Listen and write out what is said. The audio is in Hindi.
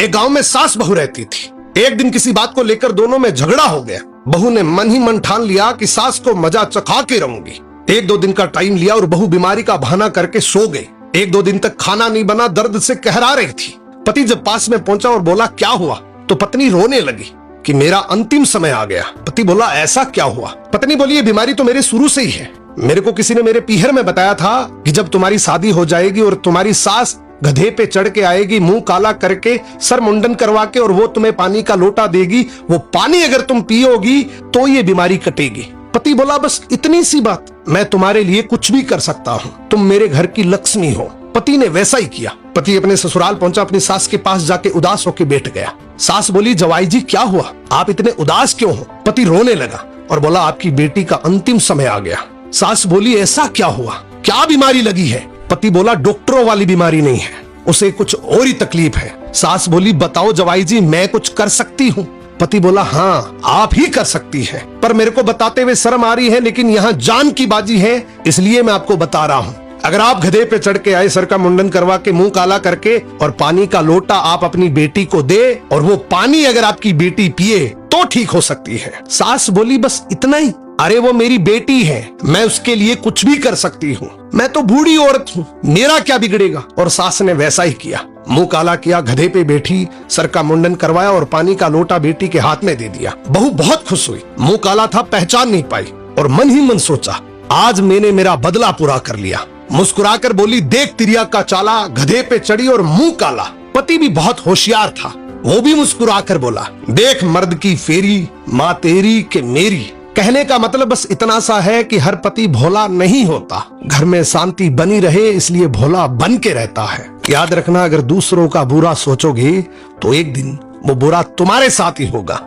एक गांव में सास बहू रहती थी। एक दिन किसी बात को लेकर दोनों में झगड़ा हो गया। बहू ने मन ही मन ठान लिया कि सास को मजा चखा के रहूंगी। एक दो दिन का टाइम लिया और बहू बीमारी का बहाना करके सो गई। एक दो दिन तक खाना नहीं बना, दर्द से कहरा रही थी। पति जब पास में पहुंचा और बोला क्या हुआ, तो पत्नी रोने लगी कि मेरा अंतिम समय आ गया। पति बोला ऐसा क्या हुआ? पत्नी बोली ये बीमारी तो मेरे शुरू से ही है। मेरे को किसी ने मेरे पीहर में बताया था कि जब तुम्हारी शादी हो जाएगी और तुम्हारी सास गधे पे चढ़ के आएगी, मुंह काला करके, सर मुंडन करवा के, और वो तुम्हें पानी का लोटा देगी, वो पानी अगर तुम पियोगी तो ये बीमारी कटेगी। पति बोला बस इतनी सी बात, मैं तुम्हारे लिए कुछ भी कर सकता हूँ, तुम मेरे घर की लक्ष्मी हो। पति ने वैसा ही किया। पति अपने ससुराल पहुंचा, अपनी सास के पास जाके उदास होकर बैठ गया। सास बोली जवाई जी क्या हुआ, आप इतने उदास क्यों हो? पति रोने लगा और बोला आपकी बेटी का अंतिम समय आ गया। सास बोली ऐसा क्या हुआ, क्या बीमारी लगी है? पति बोला डॉक्टरों वाली बीमारी नहीं है, उसे कुछ और ही तकलीफ है। सास बोली बताओ जवाई जी, मैं कुछ कर सकती हूँ? पति बोला हाँ आप ही कर सकती हैं, पर मेरे को बताते हुए शर्म आ रही है, लेकिन यहाँ जान की बाजी है इसलिए मैं आपको बता रहा हूँ। अगर आप गधे पे चढ़ के आए, सर का मुंडन करवा के, मुंह काला करके, और पानी का लोटा आप अपनी बेटी को दे और वो पानी अगर आपकी बेटी पिए तो ठीक हो सकती है। सास बोली बस इतना ही? अरे वो मेरी बेटी है, मैं उसके लिए कुछ भी कर सकती हूँ, मैं तो बूढ़ी औरत हूँ, मेरा क्या बिगड़ेगा? और सास ने वैसा ही किया। मुंह काला किया, गधे पे बैठी, सर का मुंडन करवाया और पानी का लोटा बेटी के हाथ में दे दिया। बहू बहुत खुश हुई। मुंह काला था, पहचान नहीं पाई, और मन ही मन सोचा आज मैंने मेरा बदला पूरा कर लिया। मुस्कुराकर बोली देख तिरिया का चाला, गधे पे चढ़ी और मुंह काला। पति भी बहुत होशियार था, वो भी मुस्कुराकर बोला देख मर्द की फेरी, माँ तेरी के मेरी। कहने का मतलब बस इतना सा है कि हर पति भोला नहीं होता, घर में शांति बनी रहे इसलिए भोला बन के रहता है। याद रखना अगर दूसरों का बुरा सोचोगे तो एक दिन वो बुरा तुम्हारे साथ ही होगा।